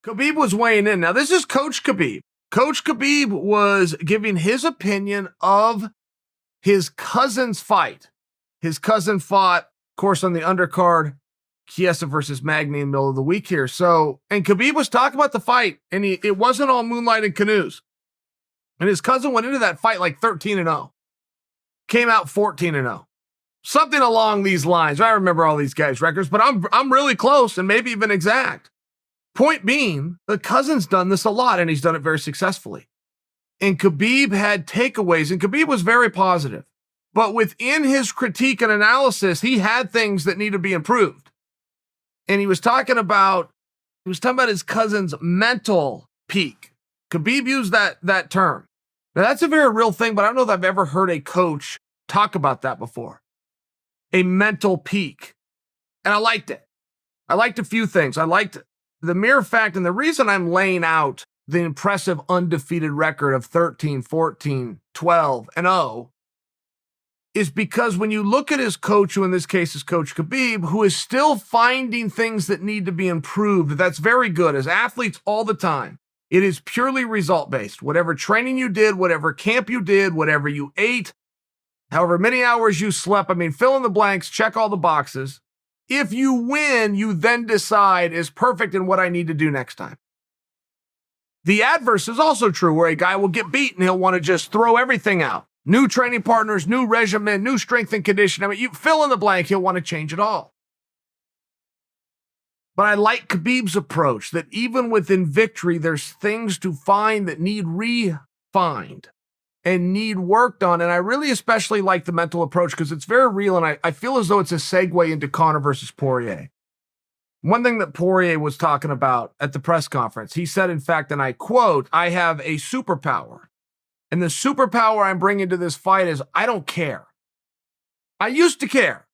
Khabib was weighing in. Now, this is Coach Khabib. Coach Khabib was giving his opinion of his cousin's fight. His cousin fought, of course, on the undercard, Chiesa versus Magny in the middle of the week here. And Khabib was talking about the fight, and it wasn't all moonlight and canoes. And his cousin went into that fight like 13-0. Came out 14-0. Something along these lines. I remember all these guys' records, but I'm really close and maybe even exact. Point being, the cousin's done this a lot, and he's done it very successfully. And Khabib had takeaways, and Khabib was very positive. But within his critique and analysis, he had things that need to be improved. And he was talking about his cousin's mental peak. Khabib used that term. Now, that's a very real thing, but I don't know if I've ever heard a coach talk about that before. A mental peak. And I liked it. I liked a few things. I liked the mere fact, and the reason I'm laying out the impressive undefeated record of 13, 14, 12, and 0 is because when you look at his coach, who in this case is Coach Khabib, who is still finding things that need to be improved, that's very good. As athletes all the time, it is purely result-based. Whatever training you did, whatever camp you did, whatever you ate, however many hours you slept, fill in the blanks, check all the boxes. If you win, you then decide, is perfect in what I need to do next time. The adverse is also true, where a guy will get beat and he'll want to just throw everything out. New training partners, new regimen, new strength and conditioning. You fill in the blank, he'll want to change it all. But I like Khabib's approach that even within victory, there's things to find that need refined and need worked on. And I really especially like the mental approach because it's very real, and I feel as though it's a segue into Conor versus Poirier. One thing that Poirier was talking about at the press conference, he said, in fact, and I quote, "I have a superpower. And the superpower I'm bringing to this fight is I don't care. I used to care.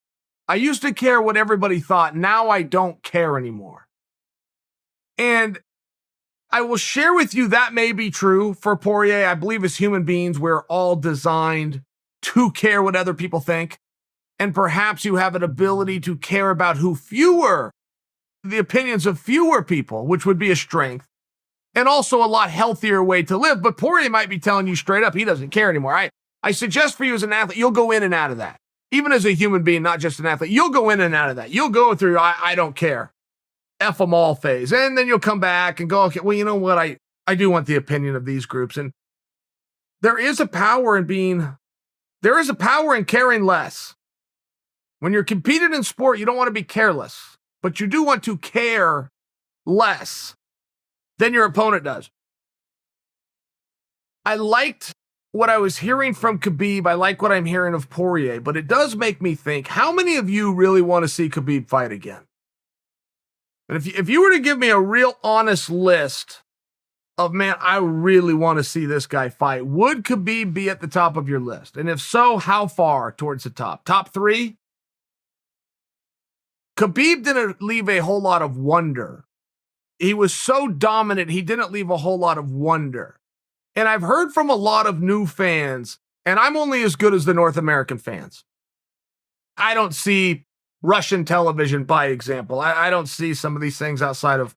I used to care what everybody thought. Now I don't care anymore." And I will share with you that may be true for Poirier. I believe as human beings, we're all designed to care what other people think. And perhaps you have an ability to care about the opinions of fewer people, which would be a strength. And also a lot healthier way to live. But Poirier might be telling you straight up he doesn't care anymore. I suggest for you as an athlete, you'll go in and out of that. Even as a human being, not just an athlete, you'll go in and out of that. You'll go through, I don't care. F them all phase. And then you'll come back and go, okay, well, you know what? I do want the opinion of these groups. And there is a power in caring less. When you're competing in sport, you don't want to be careless, but you do want to care less than your opponent does. I liked what I was hearing from Khabib. I like what I'm hearing of Poirier, but it does make me think, how many of you really want to see Khabib fight again? And if you were to give me a real honest list of, man, I really want to see this guy fight, would Khabib be at the top of your list? And if so, how far towards the top? Top 3? Khabib didn't leave a whole lot of wonder. He was so dominant, he didn't leave a whole lot of wonder. And I've heard from a lot of new fans, and I'm only as good as the North American fans. I don't see Russian television, by example. I don't see some of these things outside of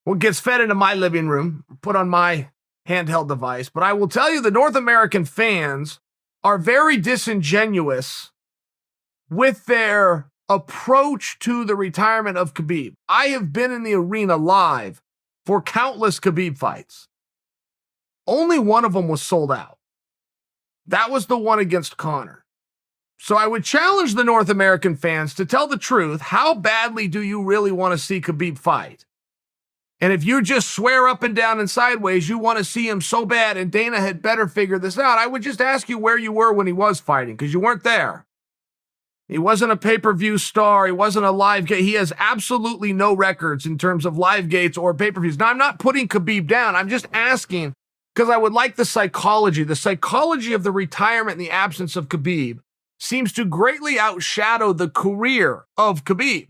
what gets fed into my living room, put on my handheld device. But I will tell you, the North American fans are very disingenuous with their approach to the retirement of Khabib. I have been in the arena live for countless Khabib fights. Only one of them was sold out. That was the one against Conor. So I would challenge the North American fans to tell the truth. How badly do you really want to see Khabib fight? And if you just swear up and down and sideways you want to see him so bad and Dana had better figure this out, I would just ask you where you were when he was fighting, because you weren't there. He wasn't a pay-per-view star. He wasn't a live gate. He has absolutely no records in terms of live gates or pay-per-views. Now, I'm not putting Khabib down. I'm just asking because I would like the psychology. The psychology of the retirement in the absence of Khabib seems to greatly outshadow the career of Khabib.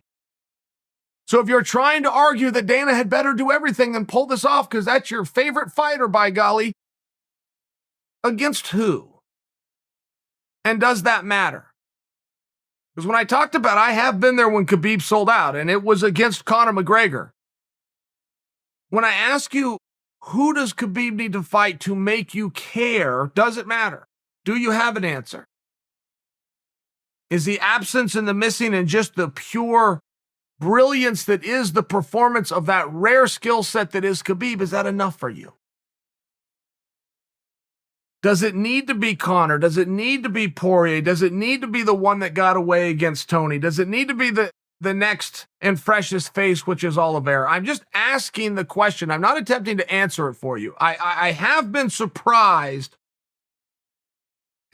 So if you're trying to argue that Dana had better do everything and pull this off because that's your favorite fighter, by golly, against who? And does that matter? Because when I talked about, I have been there when Khabib sold out, and it was against Conor McGregor. When I ask you, who does Khabib need to fight to make you care, does it matter? Do you have an answer? Is the absence and the missing and just the pure brilliance that is the performance of that rare skill set that is Khabib, is that enough for you? Does it need to be Conor? Does it need to be Poirier? Does it need to be the one that got away against Tony? Does it need to be the next and freshest face, which is Oliveira? I'm just asking the question. I'm not attempting to answer it for you. I have been surprised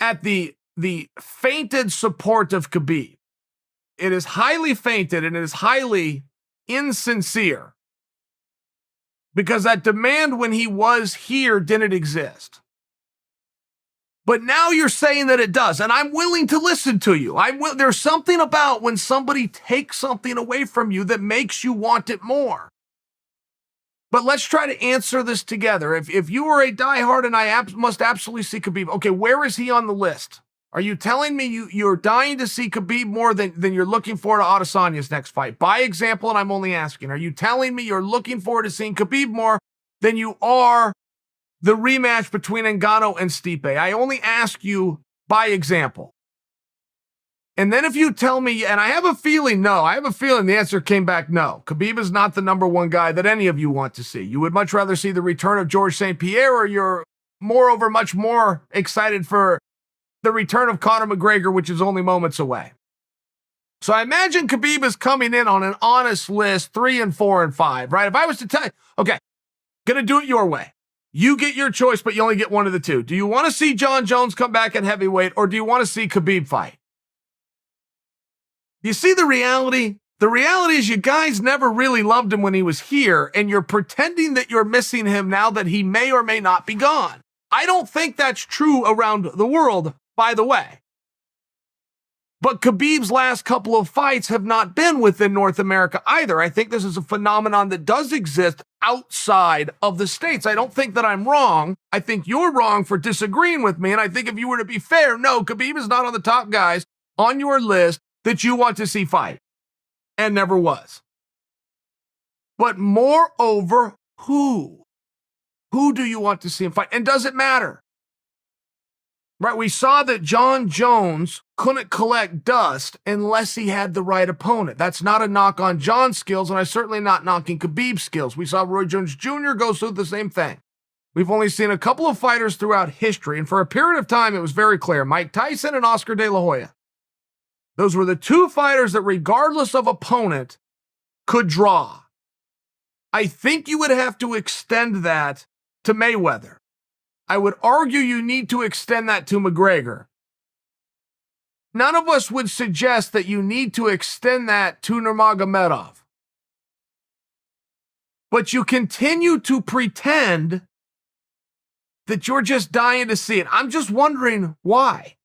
at the fainted support of Khabib. It is highly fainted and it is highly insincere because that demand when he was here didn't exist. But now you're saying that it does, and I'm willing to listen to you. There's something about when somebody takes something away from you that makes you want it more. But let's try to answer this together. If you are a diehard and I must absolutely see Khabib, okay, where is he on the list? Are you telling me you're dying to see Khabib more than you're looking forward to Adesanya's next fight? By example, and I'm only asking, are you telling me you're looking forward to seeing Khabib more than you are the rematch between Ngannou and Stipe? I only ask you by example. And then if you tell me, and I have a feeling the answer came back no. Khabib is not the number one guy that any of you want to see. You would much rather see the return of Georges St. Pierre, or you're moreover much more excited for the return of Conor McGregor, which is only moments away. So I imagine Khabib is coming in on an honest list, 3 and 4 and 5, right? If I was to tell you, okay, gonna do it your way. You get your choice, but you only get one of the two. Do you want to see John Jones come back at heavyweight, or do you want to see Khabib fight? You see the reality? The reality is you guys never really loved him when he was here, and you're pretending that you're missing him now that he may or may not be gone. I don't think that's true around the world, by the way. But Khabib's last couple of fights have not been within North America either. I think this is a phenomenon that does exist outside of the States. I don't think that I'm wrong. I think you're wrong for disagreeing with me. And I think if you were to be fair, no, Khabib is not on the top guys on your list that you want to see fight. And never was. But moreover, who? Who do you want to see him fight? And does it matter? Right, we saw that John Jones couldn't collect dust unless he had the right opponent. That's not a knock on John's skills, and I'm certainly not knocking Khabib's skills. We saw Roy Jones Jr. go through the same thing. We've only seen a couple of fighters throughout history, and for a period of time, it was very clear. Mike Tyson and Oscar De La Hoya. Those were the two fighters that, regardless of opponent, could draw. I think you would have to extend that to Mayweather. I would argue you need to extend that to McGregor. None of us would suggest that you need to extend that to Nurmagomedov. But you continue to pretend that you're just dying to see it. I'm just wondering why.